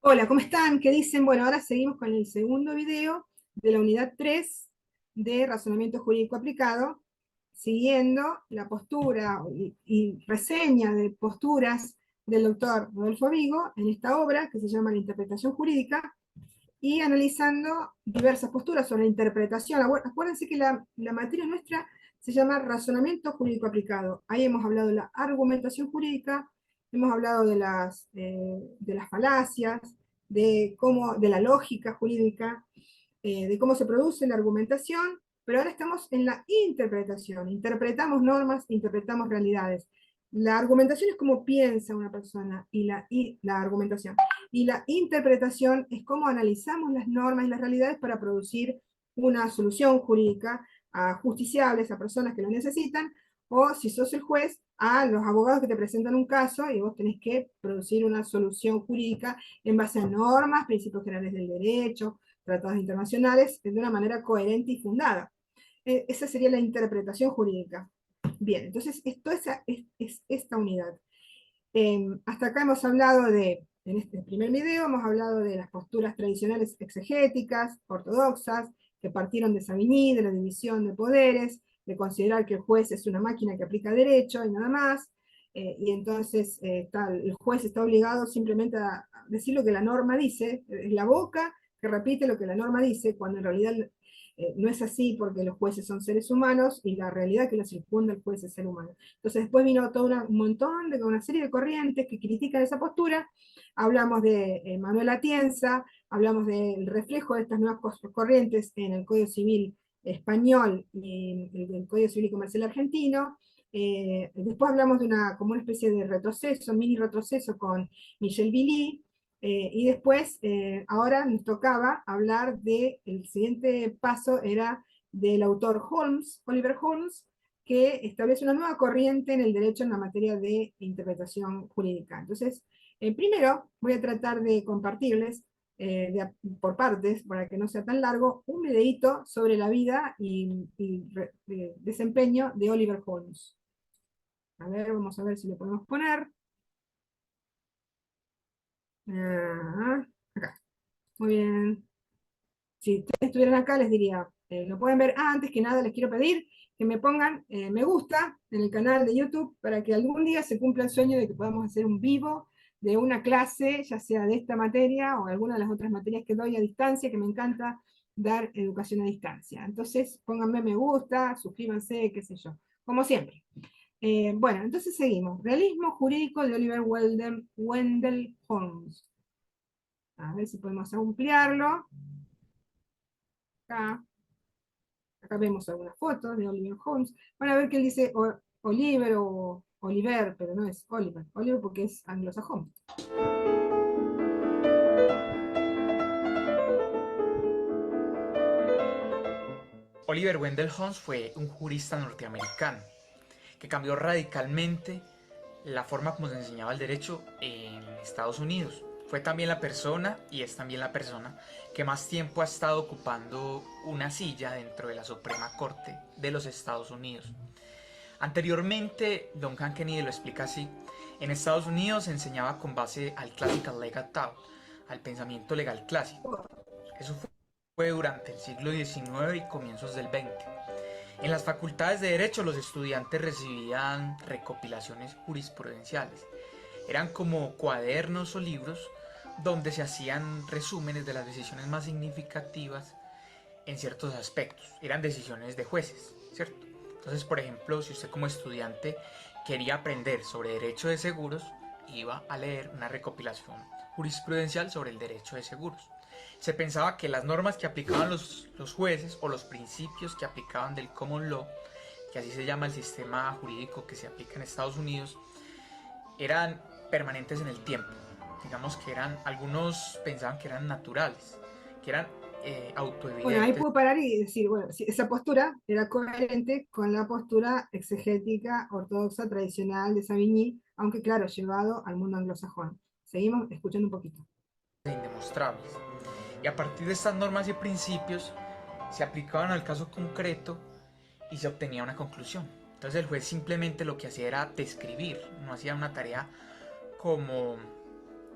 Hola, ¿cómo están? ¿Qué dicen? Bueno, ahora seguimos con el segundo video de la unidad 3 de razonamiento jurídico aplicado, siguiendo la postura y reseña de posturas del doctor Rodolfo Vigo en esta obra que se llama La interpretación jurídica, y analizando diversas posturas sobre la interpretación. Acuérdense que la materia nuestra se llama razonamiento jurídico aplicado. Ahí hemos hablado de la argumentación jurídica, hemos hablado de las falacias, de la lógica jurídica, de cómo se produce la argumentación, pero ahora estamos en la interpretación. Interpretamos normas, interpretamos realidades. La argumentación es cómo piensa una persona y la argumentación. Y la interpretación es cómo analizamos las normas y las realidades para producir una solución jurídica a justiciables, a personas que lo necesitan, o si sos el juez, a los abogados que te presentan un caso y vos tenés que producir una solución jurídica en base a normas, principios generales del derecho, tratados internacionales, de una manera coherente y fundada. Esa sería la interpretación jurídica. Bien, entonces esto es esta unidad. Hasta acá hemos hablado en este primer video, hemos hablado de las posturas tradicionales exegéticas, ortodoxas, que partieron de Savigny, de la división de poderes, de considerar que el juez es una máquina que aplica derecho y nada más, y entonces el juez está obligado simplemente a decir lo que la norma dice, es la boca que repite lo que la norma dice, cuando en realidad no es así, porque los jueces son seres humanos y la realidad que lo circunda el juez es ser humano. Entonces después vino todo un montón de una serie de corrientes que critican esa postura. Hablamos de Manuel Atienza, hablamos del reflejo de estas nuevas corrientes en el Código Civil español y el Código Civil y Comercial argentino. Después hablamos de como una especie de retroceso, mini retroceso con Michel Billy, y después, ahora nos tocaba hablar el siguiente paso era del autor Holmes, Oliver Holmes, que establece una nueva corriente en el derecho en la materia de interpretación jurídica. Entonces, primero voy a tratar de compartirles por partes, para que no sea tan largo, un videíto sobre la vida y desempeño de Oliver Holmes. A ver, vamos a ver si lo podemos poner. Ah, acá. Muy bien. Si ustedes estuvieran acá, les diría, lo pueden ver. Antes que nada, les quiero pedir que me pongan me gusta en el canal de YouTube para que algún día se cumpla el sueño de que podamos hacer un vivo de una clase, ya sea de esta materia o alguna de las otras materias que doy a distancia, que me encanta dar educación a distancia. Entonces, pónganme me gusta, suscríbanse, qué sé yo, como siempre. Bueno, entonces seguimos. Realismo jurídico de Oliver Wendell Holmes. A ver si podemos ampliarlo. Acá. Acá vemos algunas fotos de Oliver Holmes. Van a ver que él dice Oliver o Oliver, pero no es Oliver. Oliver porque es anglosajón. Oliver Wendell Holmes fue un jurista norteamericano que cambió radicalmente la forma como se enseñaba el derecho en Estados Unidos. Fue también la persona, y es también la persona, que más tiempo ha estado ocupando una silla dentro de la Suprema Corte de los Estados Unidos. Anteriormente, Don Kennedy lo explica así: en Estados Unidos se enseñaba con base al Classical Legal Thought, al pensamiento legal clásico. Eso fue durante el siglo XIX y comienzos del XX. En las facultades de Derecho los estudiantes recibían recopilaciones jurisprudenciales. Eran como cuadernos o libros donde se hacían resúmenes de las decisiones más significativas en ciertos aspectos. Eran decisiones de jueces, ¿cierto? Entonces, por ejemplo, si usted como estudiante quería aprender sobre derecho de seguros, iba a leer una recopilación jurisprudencial sobre el derecho de seguros. Se pensaba que las normas que aplicaban los jueces o los principios que aplicaban del common law, que así se llama el sistema jurídico que se aplica en Estados Unidos, eran permanentes en el tiempo. Digamos que algunos pensaban que eran naturales, que eran Bueno, ahí autoevidentes. puedo parar y decir, bueno, si esa postura era coherente con la postura exegética ortodoxa tradicional de Savigny, aunque claro, llevado al mundo anglosajón. Seguimos escuchando un poquito. E indemostrables. Y a partir de estas normas y principios se aplicaban al caso concreto y se obtenía una conclusión. Entonces el juez simplemente lo que hacía era describir, no hacía una tarea como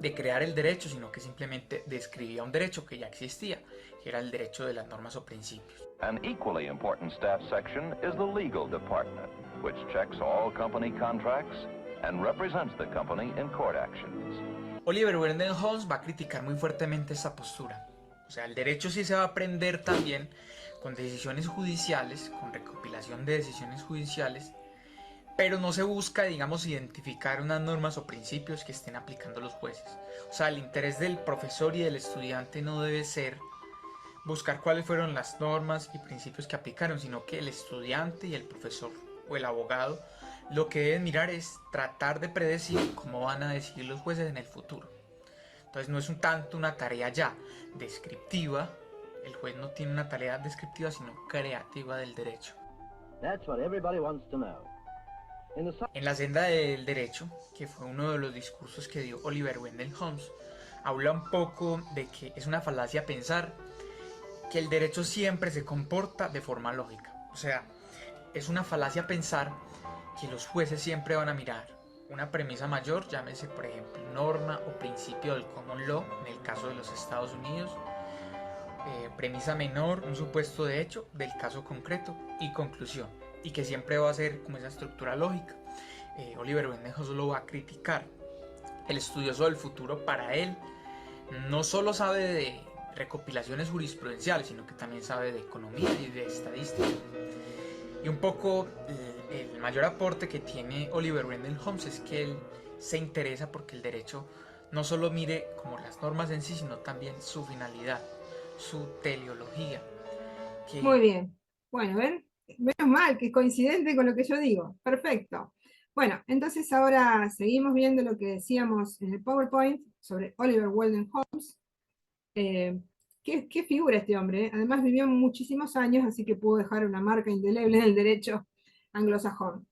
de crear el derecho, sino que simplemente describía un derecho que ya existía, que era el derecho de las normas o principios. An equally important staff section is the legal department, which checks all company contracts and represents the company in court actions. Oliver Wendell Holmes va a criticar muy fuertemente esta postura. O sea, el derecho sí se va a aprender también con decisiones judiciales, con recopilación de decisiones judiciales, pero no se busca, digamos, identificar unas normas o principios que estén aplicando los jueces. O sea, el interés del profesor y del estudiante no debe ser buscar cuáles fueron las normas y principios que aplicaron, sino que el estudiante y el profesor o el abogado lo que deben mirar es tratar de predecir cómo van a decidir los jueces en el futuro. Entonces no es un tanto una tarea ya descriptiva, el juez no tiene una tarea descriptiva sino creativa del derecho. That's what everybody wants to know. En la senda del derecho, que fue uno de los discursos que dio Oliver Wendell Holmes, habla un poco de que es una falacia pensar que el derecho siempre se comporta de forma lógica. O sea, es una falacia pensar que los jueces siempre van a mirar una premisa mayor, llámese por ejemplo norma o principio del common law en el caso de los Estados Unidos, premisa menor, un supuesto de hecho del caso concreto y conclusión, y que siempre va a ser como esa estructura lógica. Oliver Wendell Holmes lo va a criticar. El estudioso del futuro, para él, no solo sabe de recopilaciones jurisprudenciales, sino que también sabe de economía y de estadística. Y un poco el mayor aporte que tiene Oliver Wendell Holmes es que él se interesa porque el derecho no solo mire como las normas en sí, sino también su finalidad, su teleología. Muy bien. Bueno, ven, menos mal que es coincidente con lo que yo digo. Perfecto. Bueno, entonces ahora seguimos viendo lo que decíamos en el PowerPoint sobre Oliver Wendell Holmes. ¿Qué figura este hombre? Además vivió muchísimos años, así que pudo dejar una marca indeleble en el derecho anglosajón.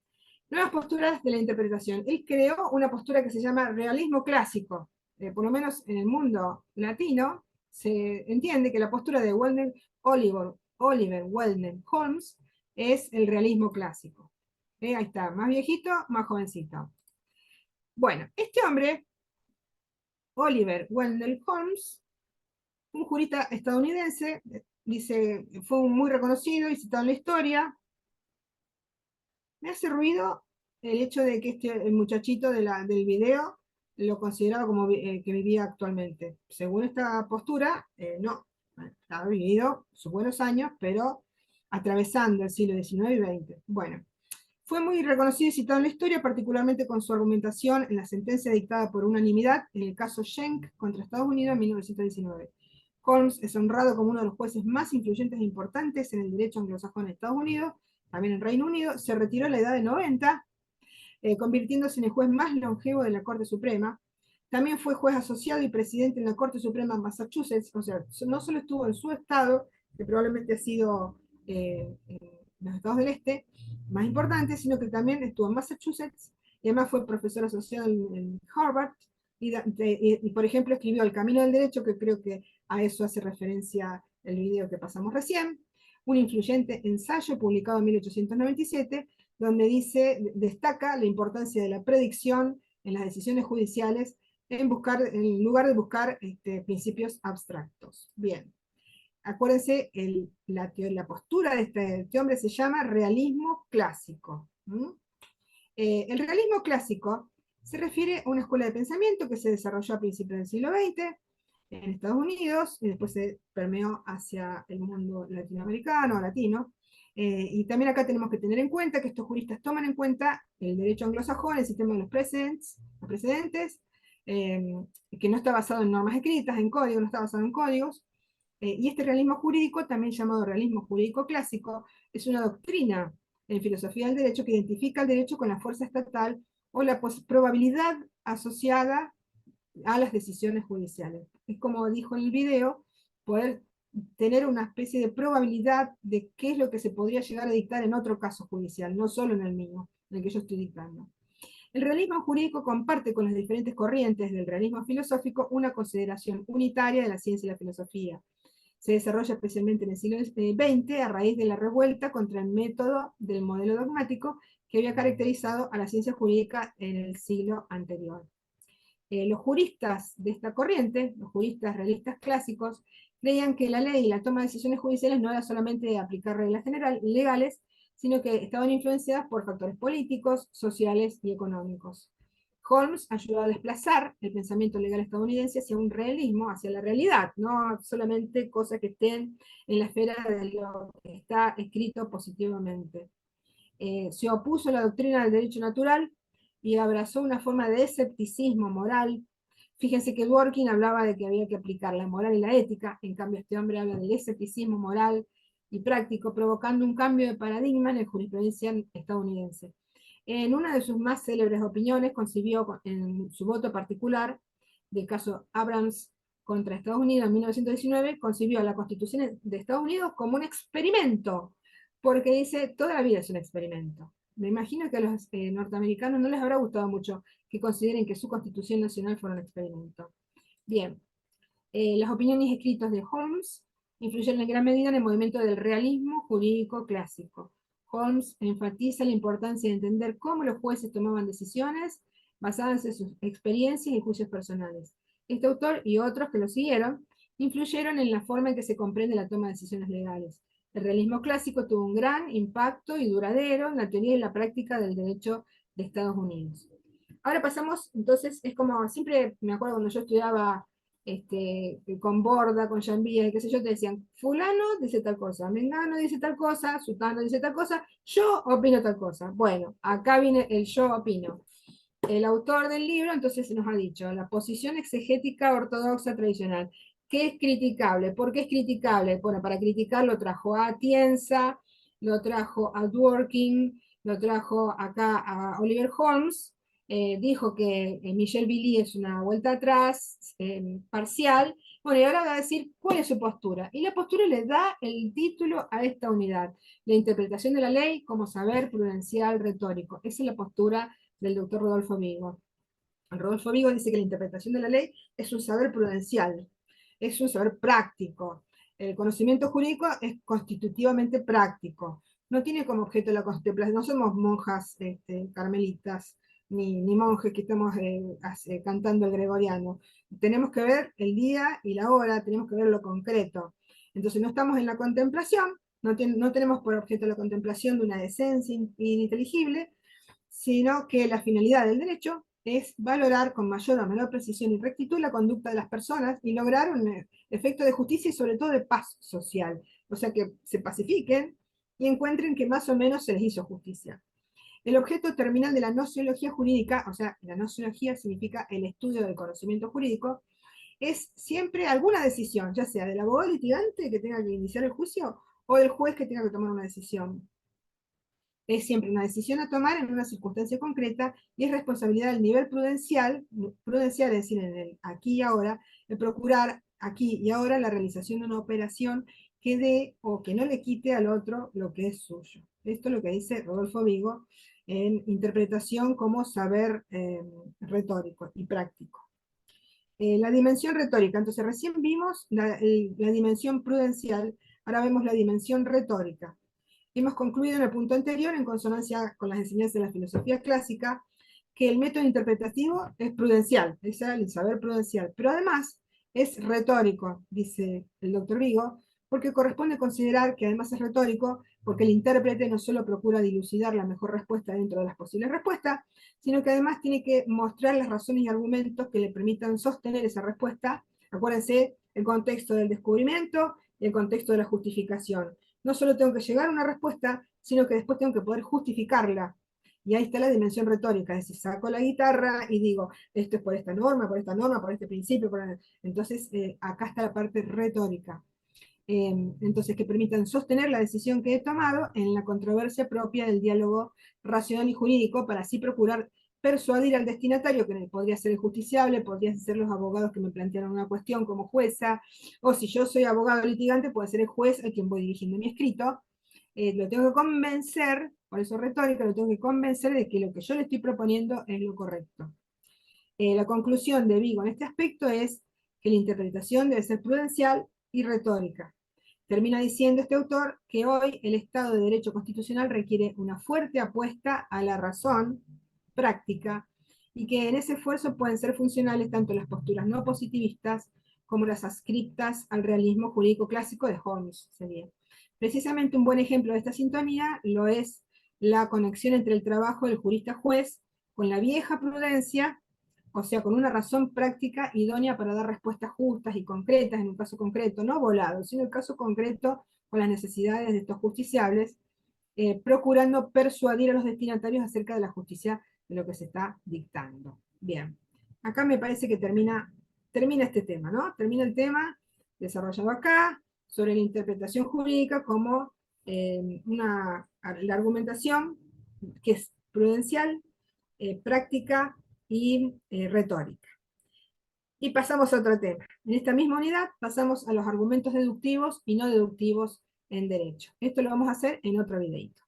Nuevas posturas de la interpretación. Él creó una postura que se llama realismo clásico. Por lo menos en el mundo latino se entiende que la postura de Oliver Wendell Holmes es el realismo clásico. Ahí está, más viejito, más jovencito. Bueno, este hombre, Oliver Wendell Holmes, un jurista estadounidense, dice, fue muy reconocido y citado en la historia. Me hace ruido el hecho de que el muchachito del video lo consideraba como que vivía actualmente. Según esta postura, no. Ha vivido sus buenos años, pero atravesando el siglo XIX y XX. Bueno, fue muy reconocido y citado en la historia, particularmente con su argumentación en la sentencia dictada por unanimidad en el caso Schenck contra Estados Unidos en 1919. Holmes es honrado como uno de los jueces más influyentes e importantes en el derecho anglosajón en Estados Unidos, también en Reino Unido. Se retiró a la edad de 90, convirtiéndose en el juez más longevo de la Corte Suprema. También fue juez asociado y presidente en la Corte Suprema de Massachusetts, o sea, no solo estuvo en su estado, que probablemente ha sido los estados del este más importantes, sino que también estuvo en Massachusetts, y además fue profesor asociado en Harvard, y por ejemplo escribió El Camino del Derecho, que creo que a eso hace referencia el video que pasamos recién, un influyente ensayo publicado en 1897, donde destaca la importancia de la predicción en las decisiones judiciales en lugar de buscar principios abstractos. Bien, acuérdense, la postura de este hombre se llama realismo clásico. El realismo clásico se refiere a una escuela de pensamiento que se desarrolló a principios del siglo XX en Estados Unidos y después se permeó hacia el mundo latinoamericano, latino. Y también acá tenemos que tener en cuenta que estos juristas toman en cuenta el derecho anglosajón, el sistema de los precedentes, que no está basado en normas escritas, en códigos, no está basado en códigos. Y este realismo jurídico, también llamado realismo jurídico clásico, es una doctrina en filosofía del derecho que identifica el derecho con la fuerza estatal o la probabilidad asociada a las decisiones judiciales. Es como dijo en el video, poder tener una especie de probabilidad de qué es lo que se podría llegar a dictar en otro caso judicial, no solo en el mío, en el que yo estoy dictando. El realismo jurídico comparte con las diferentes corrientes del realismo filosófico una consideración unitaria de la ciencia y la filosofía. Se desarrolla especialmente en el siglo XX a raíz de la revuelta contra el método del modelo dogmático que había caracterizado a la ciencia jurídica en el siglo anterior. Los juristas de esta corriente, los juristas realistas clásicos, creían que la ley y la toma de decisiones judiciales no era solamente aplicar reglas legales, sino que estaban influenciadas por factores políticos, sociales y económicos. Holmes ayudó a desplazar el pensamiento legal estadounidense hacia un realismo, hacia la realidad, no solamente cosas que estén en la esfera de lo que está escrito positivamente. Se opuso a la doctrina del derecho natural y abrazó una forma de escepticismo moral. Fíjense que Dworkin hablaba de que había que aplicar la moral y la ética, en cambio este hombre habla del escepticismo moral y práctico, provocando un cambio de paradigma en la jurisprudencia estadounidense. En una de sus más célebres opiniones, concibió en su voto particular del caso Abrams contra Estados Unidos en 1919, concibió la Constitución de Estados Unidos como un experimento, porque dice, toda la vida es un experimento. Me imagino que a los norteamericanos no les habrá gustado mucho que consideren que su Constitución Nacional fuera un experimento. Bien, las opiniones escritas de Holmes influyeron en gran medida en el movimiento del realismo jurídico clásico. Holmes enfatiza la importancia de entender cómo los jueces tomaban decisiones basadas en sus experiencias y juicios personales. Este autor y otros que lo siguieron influyeron en la forma en que se comprende la toma de decisiones legales. El realismo clásico tuvo un gran impacto y duradero en la teoría y la práctica del derecho de Estados Unidos. Ahora pasamos, entonces, es como, siempre me acuerdo cuando yo estudiaba con Borda, con Jambía, qué sé yo, te decían, fulano dice tal cosa, mengano dice tal cosa, sutano dice tal cosa, yo opino tal cosa. Bueno, acá viene el yo opino. El autor del libro entonces nos ha dicho, la posición exegética ortodoxa tradicional, ¿qué es criticable? ¿Por qué es criticable? Bueno, para criticarlo trajo a Tienza, lo trajo a Dworkin, lo trajo acá a Oliver Holmes, dijo que Michel Billy es una vuelta atrás, parcial. Bueno, y ahora va a decir cuál es su postura. Y la postura le da el título a esta unidad, la interpretación de la ley como saber prudencial retórico. Esa es la postura del doctor Rodolfo Vigo. Rodolfo Vigo dice que la interpretación de la ley es un saber prudencial, es un saber práctico. El conocimiento jurídico es constitutivamente práctico. No tiene como objeto la contemplación, no somos monjas carmelitas, ni monjes que estamos cantando el gregoriano. Tenemos que ver el día y la hora, tenemos que ver lo concreto. Entonces no estamos en la contemplación, no tenemos por objeto la contemplación de una esencia ininteligible, sino que la finalidad del derecho es valorar con mayor o menor precisión y rectitud la conducta de las personas y lograr un efecto de justicia y sobre todo de paz social. O sea, que se pacifiquen y encuentren que más o menos se les hizo justicia. El objeto terminal de la nociología jurídica, o sea, la nociología significa el estudio del conocimiento jurídico, es siempre alguna decisión, ya sea del abogado litigante que tenga que iniciar el juicio o del juez que tenga que tomar una decisión. Es siempre una decisión a tomar en una circunstancia concreta y es responsabilidad del nivel prudencial, es decir, en el aquí y ahora, de procurar aquí y ahora la realización de una operación que dé o que no le quite al otro lo que es suyo. Esto es lo que dice Rodolfo Vigo en interpretación como saber retórico y práctico. La dimensión retórica, entonces recién vimos la dimensión prudencial, ahora vemos la dimensión retórica. Hemos concluido en el punto anterior, en consonancia con las enseñanzas de la filosofía clásica, que el método interpretativo es prudencial, es el saber prudencial, pero además es retórico, dice el doctor Vigo, porque corresponde considerar que además es retórico, porque el intérprete no solo procura dilucidar la mejor respuesta dentro de las posibles respuestas, sino que además tiene que mostrar las razones y argumentos que le permitan sostener esa respuesta. Acuérdense el contexto del descubrimiento y el contexto de la justificación. No solo tengo que llegar a una respuesta, sino que después tengo que poder justificarla. Y ahí está la dimensión retórica, es decir, saco la guitarra y digo, esto es por esta norma, por este principio, entonces acá está la parte retórica. Entonces, que permitan sostener la decisión que he tomado en la controversia propia del diálogo racional y jurídico, para así procurar persuadir al destinatario, que podría ser el justiciable, podrían ser los abogados que me plantearon una cuestión como jueza, o si yo soy abogado litigante, puede ser el juez a quien voy dirigiendo mi escrito. Lo tengo que convencer, por eso retórica, lo tengo que convencer de que lo que yo le estoy proponiendo es lo correcto. La conclusión de Vigo en este aspecto es que la interpretación debe ser prudencial y retórica. Termina diciendo este autor que hoy el Estado de Derecho Constitucional requiere una fuerte apuesta a la razón práctica y que en ese esfuerzo pueden ser funcionales tanto las posturas no positivistas como las adscriptas al realismo jurídico clásico de Holmes. Sería. Precisamente un buen ejemplo de esta sintonía lo es la conexión entre el trabajo del jurista juez con la vieja prudencia, o sea, con una razón práctica idónea para dar respuestas justas y concretas en un caso concreto, no volado, sino el caso concreto con las necesidades de estos justiciables, procurando persuadir a los destinatarios acerca de la justicia de lo que se está dictando. Bien, acá me parece que termina este tema, ¿no? Termina el tema desarrollado acá sobre la interpretación jurídica como la argumentación que es prudencial, práctica y retórica. Y pasamos a otro tema. En esta misma unidad pasamos a los argumentos deductivos y no deductivos en derecho. Esto lo vamos a hacer en otro videito.